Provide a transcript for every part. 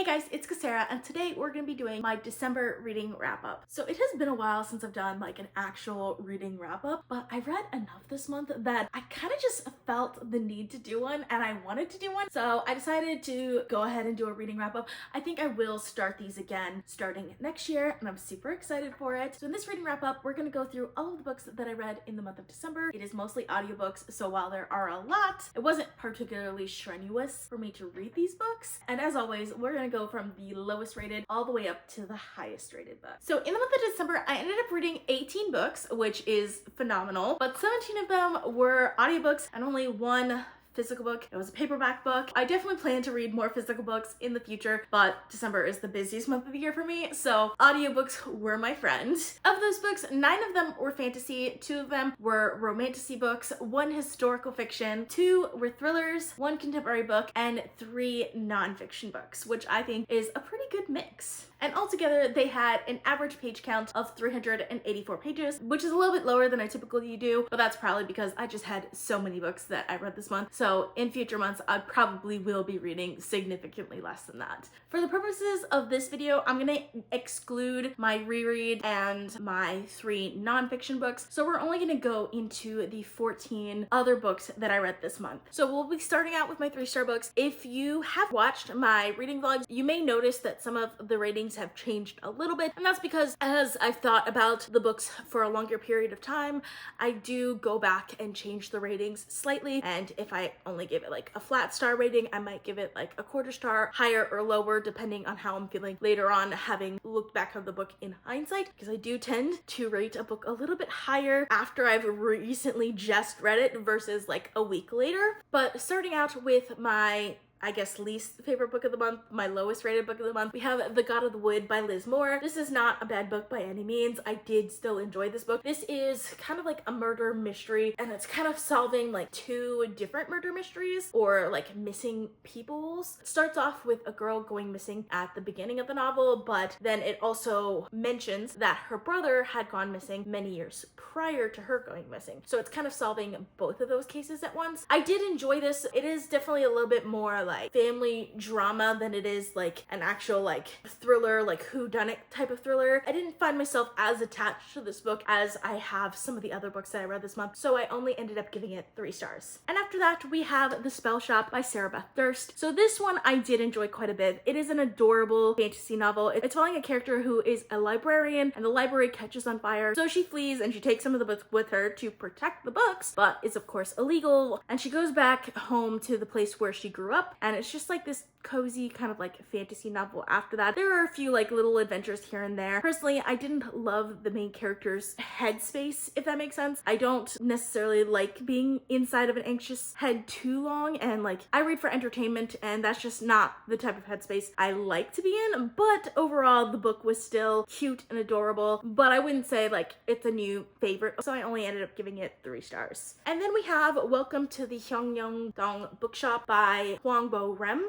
guys, it's Kesara, and today we're going to be doing my December reading wrap-up. So it has been a while since I've done like an actual reading wrap-up, but I read enough this month that I kind of just felt the need to do one, and I wanted to do one. So I decided to go ahead and do a reading wrap-up. I think I will start these again starting next year, and I'm super excited for it. So in this reading wrap-up, we're going to go through all of the books that I read in the month of December. It is mostly audiobooks, so while there are a lot, it wasn't particularly strenuous for me to read these books. And as always, we're gonna go from the lowest rated all the way up to the highest rated book. So in the month of December, I ended up reading 18 books, which is phenomenal, but 17 of them were audiobooks and only one physical book. It was a paperback book. I definitely plan to read more physical books in the future, but December is the busiest month of the year for me, so audiobooks were my friend. Of those books, 9 of them were fantasy, 2 of them were romantasy books, 1 historical fiction, 2 were thrillers, 1 contemporary book, and 3 nonfiction books, which I think is a pretty good mix. And altogether, they had an average page count of 384 pages, which is a little bit lower than I typically do, but that's probably because I just had so many books that I read this month. So in future months, I probably will be reading significantly less than that. For the purposes of this video, I'm gonna exclude my reread and my 3 nonfiction books. So we're only gonna go into the 14 other books that I read this month. So we'll be starting out with my 3-star books. If you have watched my reading vlogs, you may notice that some of the ratings have changed a little bit, and that's because as I've thought about the books for a longer period of time, I do go back and change the ratings slightly, and if I only give it like a flat star rating, I might give it like a 1/4 star, higher or lower depending on how I'm feeling later on, having looked back on the book in hindsight, because I do tend to rate a book a little bit higher after I've recently just read it versus like a week later. But starting out with my least favorite book of the month, my lowest rated book of the month, we have The God of the Wood by Liz Moore. This is not a bad book by any means. I did still enjoy this book. This is kind of like a murder mystery, and it's kind of solving like 2 different murder mysteries, or like missing peoples. It starts off with a girl going missing at the beginning of the novel, but then it also mentions that her brother had gone missing many years prior to her going missing. So it's kind of solving both of those cases at once. I did enjoy this. It is definitely a little bit more like family drama than it is like an actual like thriller, like whodunit type of thriller. I didn't find myself as attached to this book as I have some of the other books that I read this month, so I only ended up giving it 3 stars. And after that, we have The Spellshop by Beth Durst. So this one I did enjoy quite a bit. It is an adorable fantasy novel. It's following a character who is a librarian, and the library catches on fire, so she flees and she takes some of the books with her to protect the books, but it's of course illegal, and she goes back home to the place where she grew up, and it's just like this cozy kind of like fantasy novel after that. There are a few like little adventures here and there. Personally, I didn't love the main character's headspace, if that makes sense. I don't necessarily like being inside of an anxious head too long, and like I read for entertainment, and that's just not the type of headspace I like to be in. But overall, the book was still cute and adorable, but I wouldn't say like it's a new favorite, so I only ended up giving it 3 stars. And then we have Welcome to the Hyunam-Dong Bookshop by Kuang.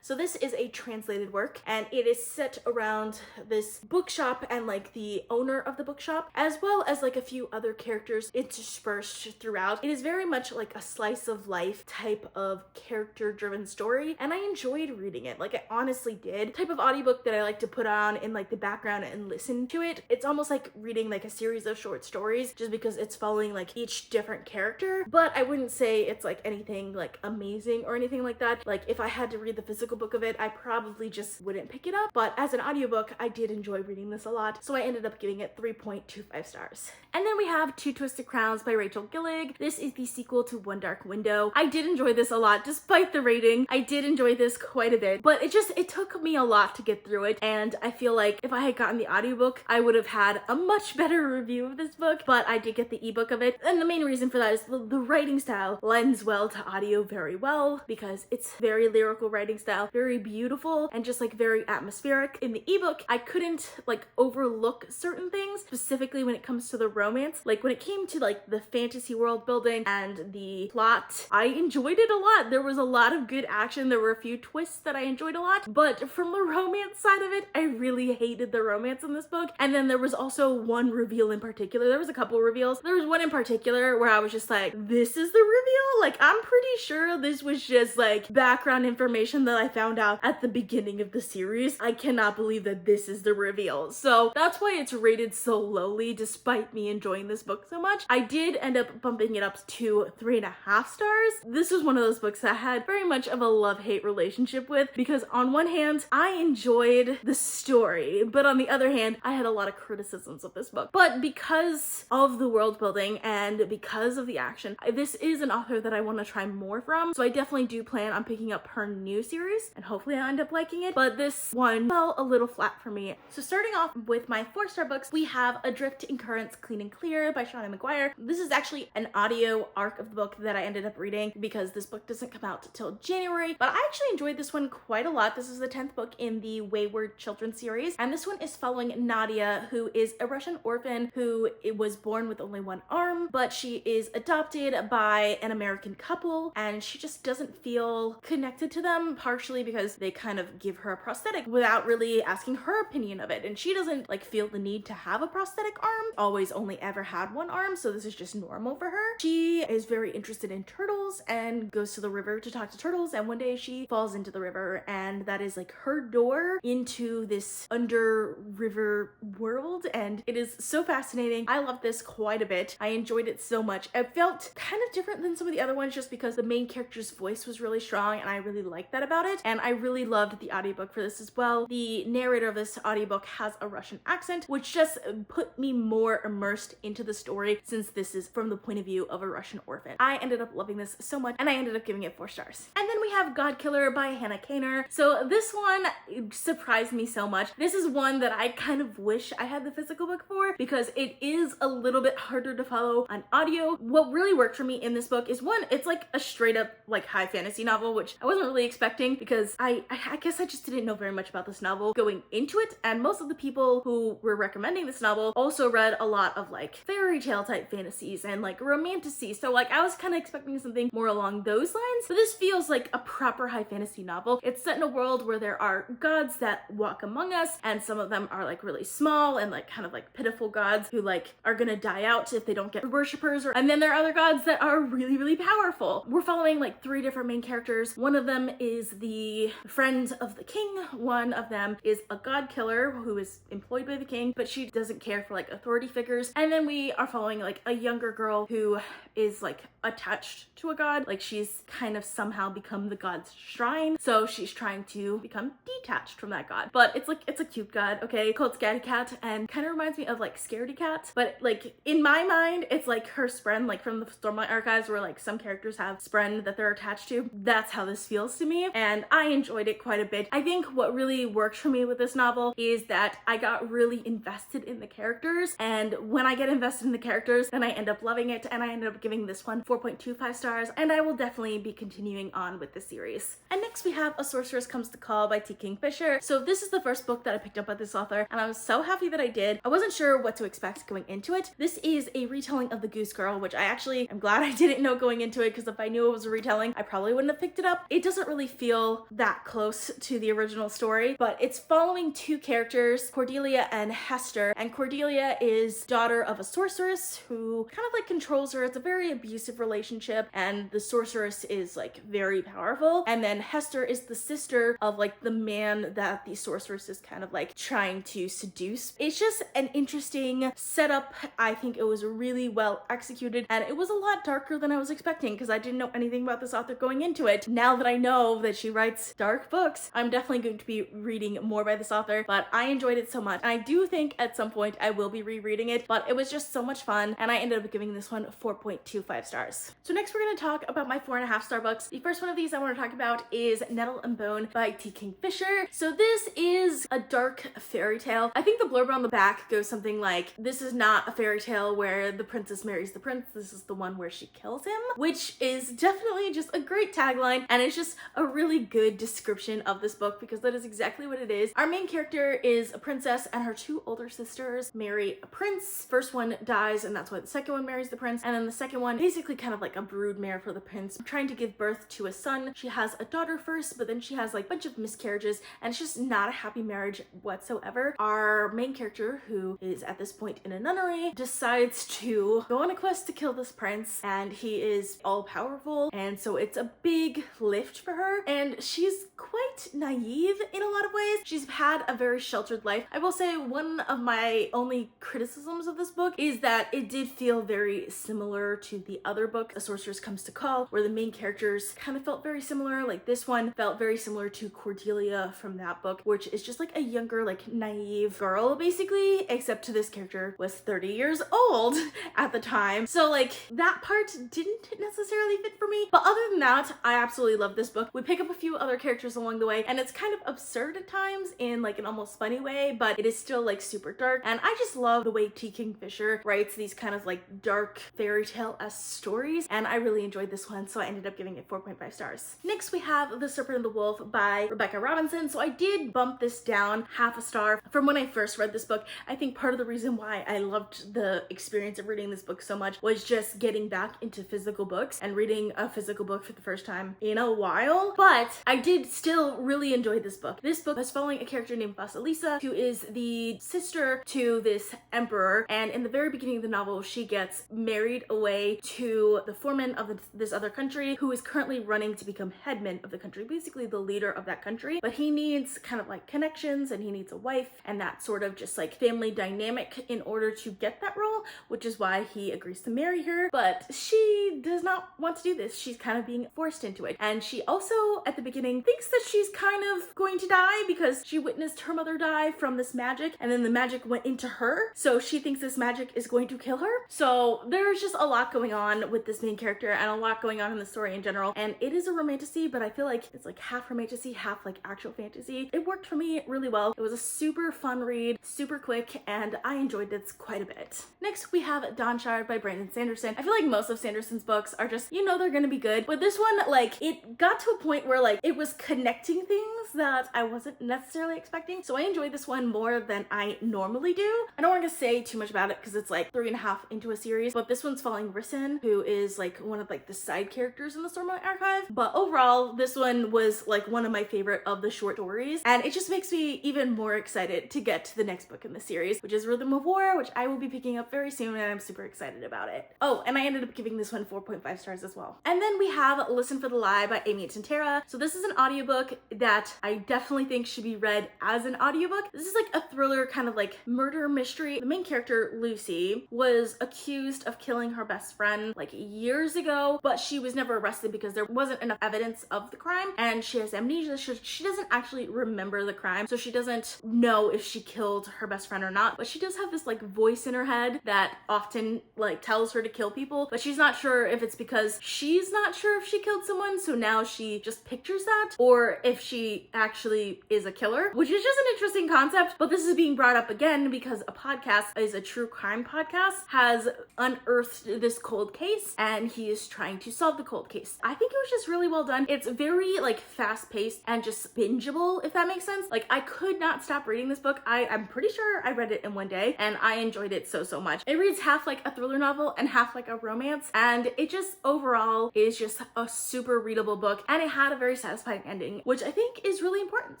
So this is a translated work, and it is set around this bookshop and like the owner of the bookshop, as well as like a few other characters interspersed throughout. It is very much like a slice of life type of character driven story, and I enjoyed reading it. Like I honestly did. The type of audiobook that I like to put on in like the background and listen to it. It's almost like reading like a series of short stories, just because it's following like each different character, but I wouldn't say it's like anything like amazing or anything like that. Like if I had to read the physical book of it, I probably just wouldn't pick it up, but as an audiobook, I did enjoy reading this a lot, so I ended up giving it 3.25 stars. And then we have Two Twisted Crowns by Rachel Gillig. This is the sequel to One Dark Window. I did enjoy this a lot, despite the rating. I did enjoy this quite a bit, but it took me a lot to get through it, and I feel like if I had gotten the audiobook, I would have had a much better review of this book, but I did get the ebook of it, and the main reason for that is the writing style lends well to audio very well, because it's very lyrical writing style, very beautiful, and just like very atmospheric. In the ebook, I couldn't like overlook certain things, specifically when it comes to the romance. Like when it came to like the fantasy world building and the plot, I enjoyed it a lot. There was a lot of good action. There were a few twists that I enjoyed a lot, but from the romance side of it, I really hated the romance in this book. And then there was also one reveal in particular. There was a couple reveals. There was one in particular where I was just like, this is the reveal? Like, I'm pretty sure this was just like background information that I found out at the beginning of the series. I cannot believe that this is the reveal. So that's why it's rated so lowly despite me enjoying this book so much. I did end up bumping it up to 3.5 stars. This was one of those books that I had very much of a love-hate relationship with, because on one hand, I enjoyed the story, but on the other hand, I had a lot of criticisms of this book. But because of the world building and because of the action, this is an author that I want to try more from. So I definitely do plan on picking up her new series and hopefully I end up liking it. But this one fell a little flat for me. So starting off with my 4-star books, we have Adrift in Currents Clean and Clear by McGuire. This is actually an audio arc of the book that I ended up reading because this book doesn't come out till January, but I actually enjoyed this one quite a lot. This is the 10th book in the Wayward Children series, and this one is following Nadia, who is a Russian orphan who was born with only one arm, but she is adopted by an American couple, and she just doesn't feel connected to them, partially because they kind of give her a prosthetic without really asking her opinion of it, and she doesn't like feel the need to have a prosthetic arm, always only ever had one arm, so this is just normal for her. She is very interested in turtles and goes to the river to talk to turtles, and one day she falls into the river, and that is like her door into this under river world, and it is so fascinating. I love this quite a bit. I enjoyed it so much. It felt kind of different than some of the other ones just because the main character's voice was really strong, and I really liked that about it, and I really loved the audiobook for this as well. The narrator of this audiobook has a Russian accent, which just put me more immersed into the story since this is from the point of view of a Russian orphan. I ended up loving this so much, and I ended up giving it 4 stars. And then we have Godkiller by Hannah Kaner. So this one surprised me so much. This is one that I kind of wish I had the physical book for because it is a little bit harder to follow on audio. What really worked for me in this book is one, it's like a straight up like high fantasy novel, which I wasn't really expecting because I guess I just didn't know very much about this novel going into it, and most of the people who were recommending this novel also read a lot of like fairy tale type fantasies and like romantasy, so like I was kind of expecting something more along those lines, but this feels like a proper high fantasy novel. It's set in a world where there are gods that walk among us, and some of them are like really small and like kind of like pitiful gods who like are gonna die out if they don't get worshippers, and then there are other gods that are really, really powerful. We're following like 3 different main characters. One of them is the friend of the king, one of them is a god killer who is employed by the king, but she doesn't care for like authority figures, and then we are following like a younger girl who is like attached to a god, like she's kind of somehow become the god's shrine, so she's trying to become detached from that god. But it's like, it's a cute god, okay, called Scatty Cat, and kind of reminds me of like Scaredy Cat, but like in my mind it's like her spren, like from the Stormlight Archives where like some characters have spren that they're attached to. That's how this feels to me, and I enjoyed it quite a bit. I think what really worked for me with this novel is that I got really invested in the characters, and when I get invested in the characters then I end up loving it, and I ended up giving this one 4.25 stars, and I will definitely be continuing on with the series. And next we have A Sorceress Comes to Call by Kingfisher. So this is the first book that I picked up by this author, and I was so happy that I did. I wasn't sure what to expect going into it. This is a retelling of The Goose Girl, which I actually am glad I didn't know going into it, because if I knew it was a retelling I probably wouldn't have picked it up. It doesn't really feel that close to the original story, but it's following 2 characters, Cordelia and Hester, and Cordelia is daughter of a sorceress who kind of like controls her. It's a very abusive relationship, and the sorceress is like very powerful, and then Hester is the sister of like the man that the sorceress is kind of like trying to seduce. It's just an interesting setup. I think it was really well executed, and it was a lot darker than I was expecting because I didn't know anything about this author going into it. Now that I know that she writes dark books, I'm definitely going to be reading more by this author, but I enjoyed it so much, and I do think at some point I will be rereading it, but it was just so much fun, and I ended up giving this one 4.25 stars. So next we're going to talk about my 4.5 star books. The first one of these I want to talk about is Nettle and Bone by Kingfisher. So this is a dark fairy tale. I think the blurb on the back goes something like, this is not a fairy tale where the princess marries the prince, this is the one where she kills him, which is definitely just a great tagline, and it's just a really good description of this book because that is exactly what it is. Our main character is a princess, and her 2 older sisters marry a prince. First one dies, and that's why the second one marries the prince, and then the second one basically kind of like a broodmare for the prince, trying to give birth to a son. She has a daughter first, but then she has like a bunch of miscarriages, and it's just not a happy marriage marriage whatsoever. Our main character, who is at this point in a nunnery, decides to go on a quest to kill this prince, and he is all powerful, and so it's a big lift for her, and she's quite naive in a lot of ways. She's had a very sheltered life. I will say one of my only criticisms of this book is that it did feel very similar to the other book, A Sorceress Comes to Call, where the main characters kind of felt very similar. Like this one felt very similar to Cordelia from that book, which is just like a younger, like naive girl basically, except this character was 30 years old at the time. So like that part didn't necessarily fit for me. But other than that, I absolutely love this book. We pick up a few other characters along the way, and it's kind of absurd at times in like an almost funny way, but it is still like super dark. And I just love the way Kingfisher writes these kind of like dark fairy tale-esque stories, and I really enjoyed this one, so I ended up giving it 4.5 stars. Next we have The Serpent and the Wolf by Rebecca Robinson. So I did bump this down half a star from when I first read this book. I think part of the reason why I loved the experience of reading this book so much was just getting back into physical books and reading a physical book for the first time in a while, but I did still really enjoy this book. This book is following a character named Vasilisa, who is the sister to this emperor, and in the very beginning of the novel she gets married away to the foreman of this other country, who is currently running to become headman of the country, basically the leader of that country, but he needs kind of like connections, and he needs a wife and that sort of just like family dynamic in order to get that role, which is why he agrees to marry her. But she does not want to do this. She's kind of being forced into it, and she also at the beginning thinks that she's kind of going to die because she witnessed her mother die from this magic, and then the magic went into her, so she thinks this magic is going to kill her. So there's just a lot going on with this main character and a lot going on in the story in general, and it is a romantasy, but I feel like it's like half romantasy, half like actual fantasy. It worked for me really well. It was a super fun read, super quick, and I enjoyed this quite a bit. Next we have Dawnshard by Brandon Sanderson. I feel like most of Sanderson's books are just, you know, they're gonna be good, but this one, like, it got to a point where like it was connecting things that I wasn't necessarily expecting, so I enjoyed this one more than I normally do. I don't want to say too much about it because it's like 3.5 into a series, but this one's following Risen, who is like one of like the side characters in the Stormlight Archive. But overall, this one was like one of my favorite of the short stories, and it just makes me even more excited to get to the next book in the series, which is Rhythm of War, which I will be picking up very soon, and I'm super excited about it. Oh, and I ended up giving this one 4.5 stars as well. And then we have Listen for the Lie by Amy Tintera. So this is an audiobook that I definitely think should be read as an audiobook. This is like a thriller kind of like murder mystery. The main character, Lucy, was accused of killing her best friend like years ago, but she was never arrested because there wasn't enough evidence of the crime, and she has amnesia. She doesn't actually remember the crime, so she doesn't know if she killed her best friend or not, but she does have this like voice in her head that often like tells her to kill people, but she's not sure if it's because she's not sure if she killed someone, so now she just pictures that, or if she actually is a killer, which is just an interesting concept. But this is being brought up again because a podcast, is a true crime podcast, has unearthed this cold case, and he is trying to solve the cold case. I think it was just really well done. It's very like fast paced and just bingeable, if that makes sense. Like I could not stop reading this book. I'm pretty sure I read it in one day, and I enjoyed it so much. It reads half like a thriller novel and half like a romance, and it just overall is just a super readable book, and it had a very satisfying ending, which I think is really important.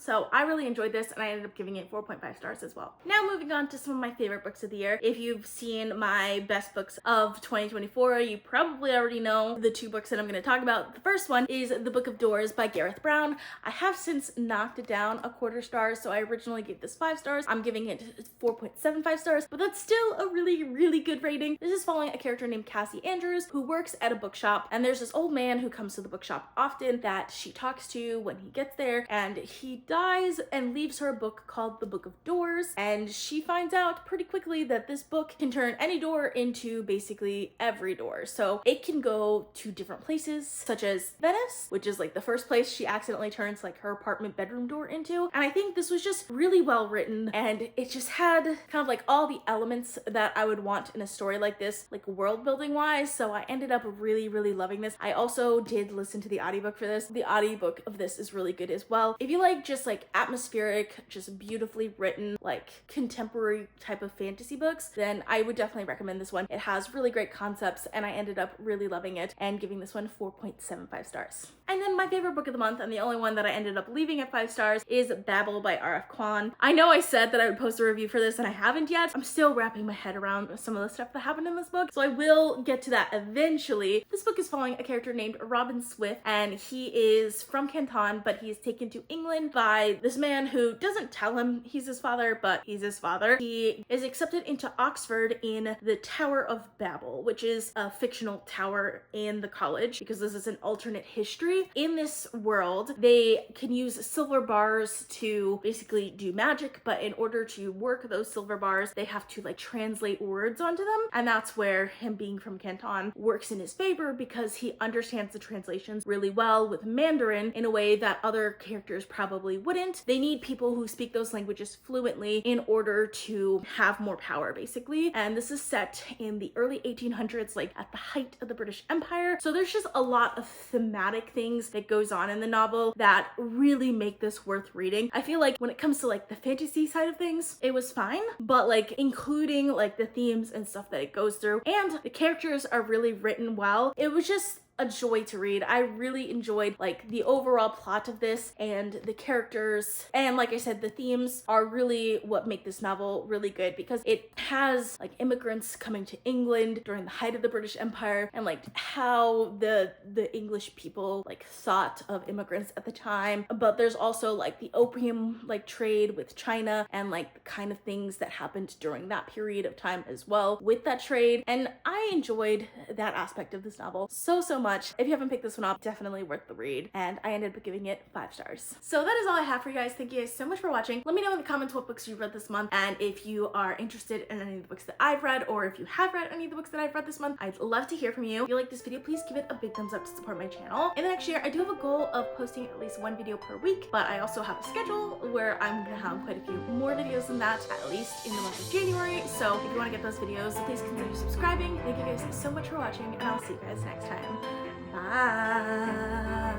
So I really enjoyed this, and I ended up giving it 4.5 stars as well. Now moving on to some of my favorite books of the year. If you've seen my best books of 2024, you probably already know the two books that I'm going to talk about. The first one is The Book of Doors by Gareth Brown. I have since knocked it down a quarter star, so I originally gave this 5 stars. I'm giving it 4.75 stars, but that's still a really good rating. This is following a character named Cassie Andrews, who works at a bookshop, and there's this old man who comes to the bookshop often that she talks to when he gets there, and he dies and leaves her a book called The Book of Doors, and she finds out pretty quickly that this book can turn any door into basically every door. So it can go to different places, such as Venice, which is like the first place she accidentally turns like her apartment bedroom door into. And I think this was just really well written, and it just had kind of like all the elements that I would want in a story like this, like world building wise. So I ended up really loving this. I also did listen to the audiobook for this. The audiobook of this is really good as well. well. If you like just like atmospheric, just beautifully written, like contemporary type of fantasy books, then I would definitely recommend this one. It has really great concepts and I ended up really loving it and giving this one 4.75 stars. And then my favorite book of the month, and the only one that I ended up leaving at 5 stars, is Babel by R.F. Kuang. I know I said that I would post a review for this and I haven't yet. I'm still wrapping my head around some of the stuff that happened in this book, so I will get to that eventually. This book is following a character named Robin Swift, and he is from Canton, but he is taken to England by this man who doesn't tell him he's his father, but he's his father. He is accepted into Oxford in the Tower of Babel, which is a fictional tower in the college because this is an alternate history. In this world, they can use silver bars to basically do magic, but in order to work those silver bars, they have to like translate words onto them. And that's where him being from Canton works in his favor because he understands the translations really well with Mandarin in a way that other characters probably wouldn't. They need people who speak those languages fluently in order to have more power, basically. And this is set in the early 1800s, like at the height of the British Empire. So there's just a lot of thematic things that goes on in the novel that really make this worth reading. I feel like when it comes to like the fantasy side of things, it was fine, but like including like the themes and stuff that it goes through, and the characters are really written well. It was just a joy to read. I really enjoyed like the overall plot of this and the characters, and like I said, the themes are really what make this novel really good because it has like immigrants coming to England during the height of the British Empire and like how the English people like thought of immigrants at the time, but there's also like the opium like trade with China and like the kind of things that happened during that period of time as well with that trade, and I enjoyed that aspect of this novel so much. If you haven't picked this one up, definitely worth the read, and I ended up giving it 5 stars. So that is all I have for you guys. Thank you guys so much for watching. Let me know in the comments what books you read this month, and if you are interested in any of the books that I've read, or if you have read any of the books that I've read this month. I'd love to hear from you. If you like this video, please give it a big thumbs up to support my channel. In the next year, I do have a goal of posting at least 1 video per week, but I also have a schedule where I'm gonna have quite a few more videos than that, at least in the month of January. So if you want to get those videos, please consider subscribing. Thank you guys so much for watching, and I'll see you guys next time. Bye.